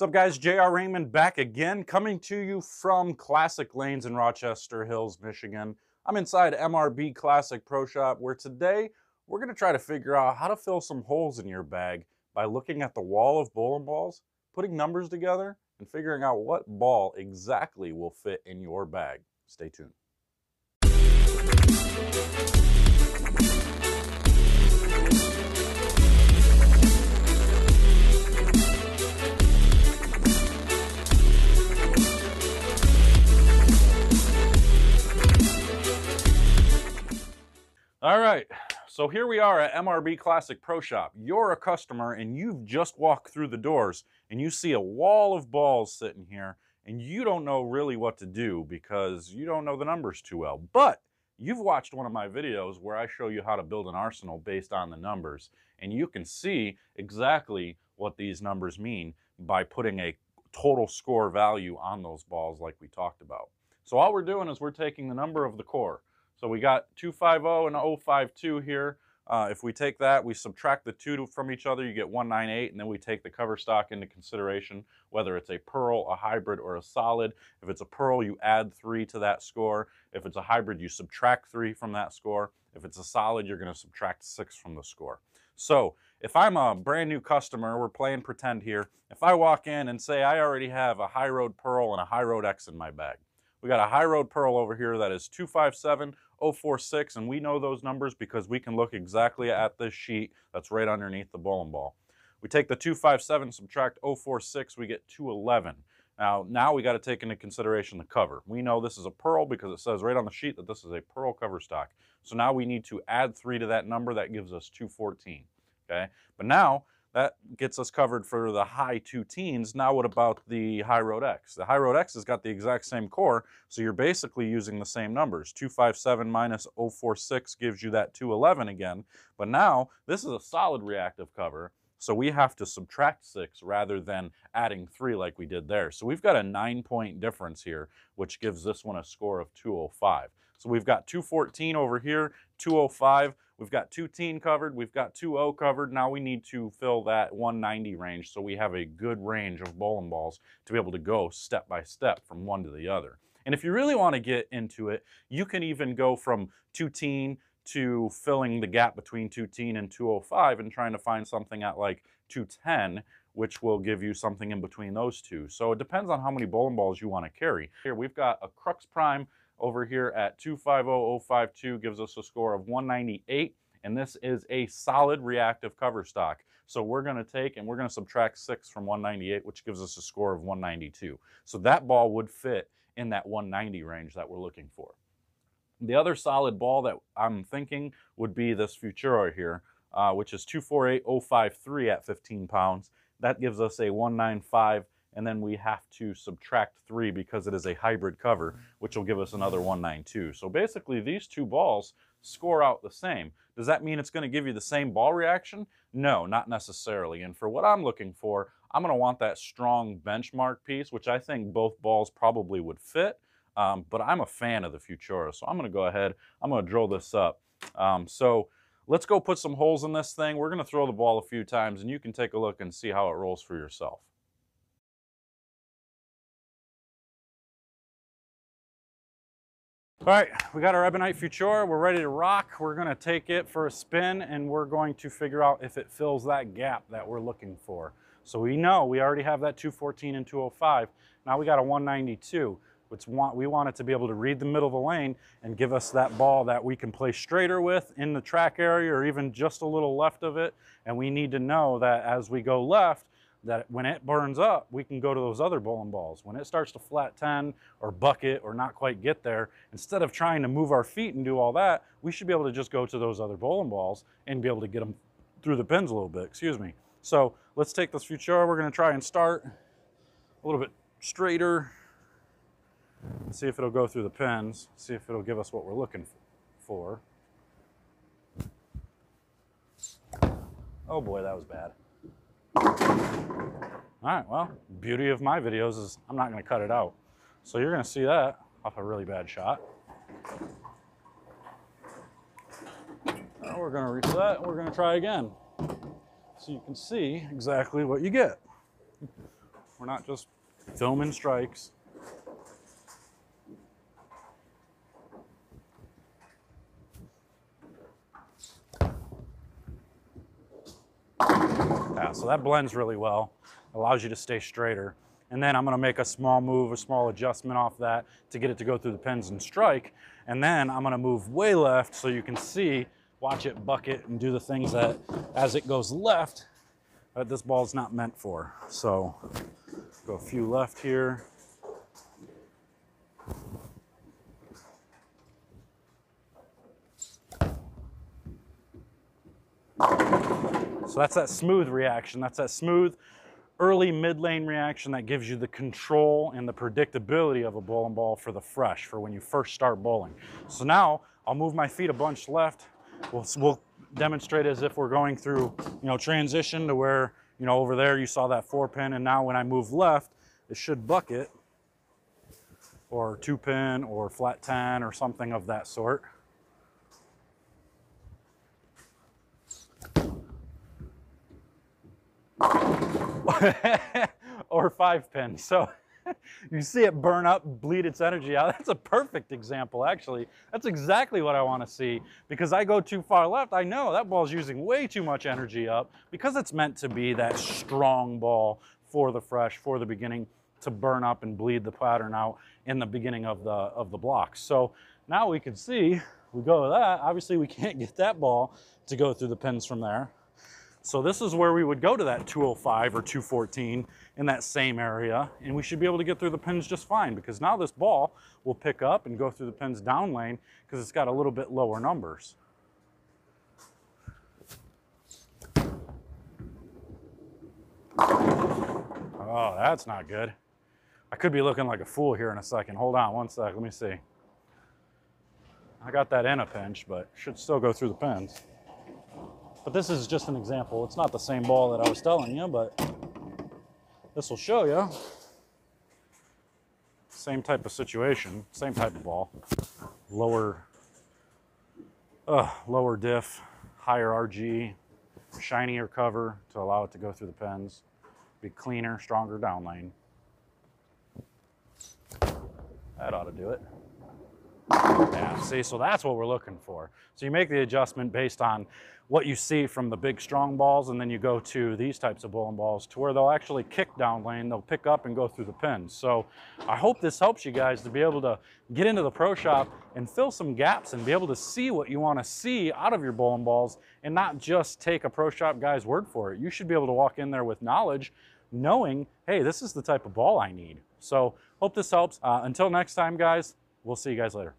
What's up, guys? Raymond back again, coming to you from Classic Lanes in Rochester Hills, Michigan. I'm inside MRB Classic Pro Shop, where today we're going to try to figure out how to fill some holes in your bag by looking at the wall of bowling balls, putting numbers together, and figuring out what ball exactly will fit in your bag. Stay tuned. All right, so here we are at MRB Classic Pro Shop. You're a customer and you've just walked through the doors and you see a wall of balls sitting here and you don't know really what to do because you don't know the numbers too well. But you've watched one of my videos where I show you how to build an arsenal based on the numbers, and you can see exactly what these numbers mean by putting a total score value on those balls like we talked about. So all we're doing is we're taking the number of the core. So we got 250 and 052 here. If we take that, we subtract the two from each other, you get 198, and then we take the cover stock into consideration, whether it's a pearl, a hybrid, or a solid. If it's a pearl, you add 3 to that score. If it's a hybrid, you subtract 3 from that score. If it's a solid, you're going to subtract 6 from the score. So if I'm a brand new customer, we're playing pretend here. If I walk in and say I already have a high road pearl and a high road X in my bag, we got a high road pearl over here that is 257046, and we know those numbers because we can look exactly at this sheet that's right underneath the bowling ball. We take the 257, subtract 046, we get 211. Now we got to take into consideration the cover. We know this is a pearl because it says right on the sheet that this is a pearl cover stock. So now we need to add 3 to that number. That gives us 214. Okay, but now that gets us covered for the high 2 teens. Now what about the high road X? The high road X has got the exact same core, so you're basically using the same numbers. 257 minus 046 gives you that 211 again, but now this is a solid reactive cover, so we have to subtract 6 rather than adding 3 like we did there. So we've got a 9-point difference here, which gives this one a score of 205. So we've got 214 over here, 205. We've got 2 teen covered, we've got 2-0 covered. Now we need to fill that 190 range so we have a good range of bowling balls to be able to go step by step from one to the other. And if you really want to get into it, you can even go from 2 teen to filling the gap between 2 teen and 205 and trying to find something at like 210, which will give you something in between those two. So it depends on how many bowling balls you want to carry. Here we've got a Crux Prime over here at 250052, gives us a score of 198, and this is a solid reactive cover stock. So we're going to take and we're going to subtract 6 from 198, which gives us a score of 192. So that ball would fit in that 190 range that we're looking for. The other solid ball that I'm thinking would be this Futura here, which is 248053 at 15 pounds. That gives us a 195. And then we have to subtract 3 because it is a hybrid cover, which will give us another 192. So basically these two balls score out the same. Does that mean it's going to give you the same ball reaction? No, not necessarily. And for what I'm looking for, I'm going to want that strong benchmark piece, which I think both balls probably would fit. But I'm a fan of the Futura, so I'm going to go ahead. I'm going to drill this up. So let's go put some holes in this thing. We're going to throw the ball a few times, and you can take a look and see how it rolls for yourself. All right, we got our Ebonite Futura. We're ready to rock. We're going to take it for a spin, and we're going to figure out if it fills that gap that we're looking for. So we know we already have that 214 and 205. Now we got a 192, which we want it to be able to read the middle of the lane and give us that ball that we can play straighter with in the track area or even just a little left of it. And we need to know that as we go left, that when it burns up, we can go to those other bowling balls. When it starts to flat 10 or bucket or not quite get there, instead of trying to move our feet and do all that, we should be able to just go to those other bowling balls and be able to get them through the pins a little bit, excuse me. So let's take this Futura. We're gonna try and start a little bit straighter and see if it'll go through the pins, see if it'll give us what we're looking for. Oh boy, that was bad. All right, well, beauty of my videos is I'm not going to cut it out. So you're going to see that off a really bad shot. Now we're going to reset. We're going to try again. So you can see exactly what you get. We're not just filming strikes. Yeah, so that blends really well, allows you to stay straighter. And then I'm gonna make a small move, a small adjustment off that to get it to go through the pins and strike. And then I'm gonna move way left so you can see, watch it bucket and do the things that, as it goes left, that this ball's not meant for. So go a few left here. So that's that smooth reaction. That's that smooth early mid-lane reaction that gives you the control and the predictability of a bowling ball for the fresh, for when you first start bowling. So now I'll move my feet a bunch left. We'll demonstrate as if we're going through, transition to where, over there you saw that 4-pin, and now when I move left, it should bucket, or 2-pin, or flat 10, or something of that sort. Or 5-pin. So you see it burn up, bleed its energy out. That's a perfect example, actually. That's exactly what I want to see, because I go too far left. I know that ball's using way too much energy up, because it's meant to be that strong ball for the fresh, for the beginning, to burn up and bleed the pattern out in the beginning of the blocks. So now we can see, we go with that. Obviously we can't get that ball to go through the pins from there. So this is where we would go to that 205 or 214 in that same area, and we should be able to get through the pins just fine, because now this ball will pick up and go through the pins down lane because it's got a little bit lower numbers. Oh, that's not good. I could be looking like a fool here in a second. Hold on one sec, let me see. I got that in a pinch, but should still go through the pins. But this is just an example. It's not the same ball that I was telling you, but this will show you. Same type of situation, same type of ball. Lower diff, higher RG, shinier cover to allow it to go through the pins. Be cleaner, stronger down lane. That ought to do it. Yeah, see, so that's what we're looking for. So you make the adjustment based on what you see from the big strong balls, and then you go to these types of bowling balls to where they'll actually kick down lane, they'll pick up and go through the pins. So I hope this helps you guys to be able to get into the pro shop and fill some gaps and be able to see what you want to see out of your bowling balls, and not just take a pro shop guy's word for it. You should be able to walk in there with knowledge, knowing, hey, this is the type of ball I need. So hope this helps. Until next time, guys, we'll see you guys later.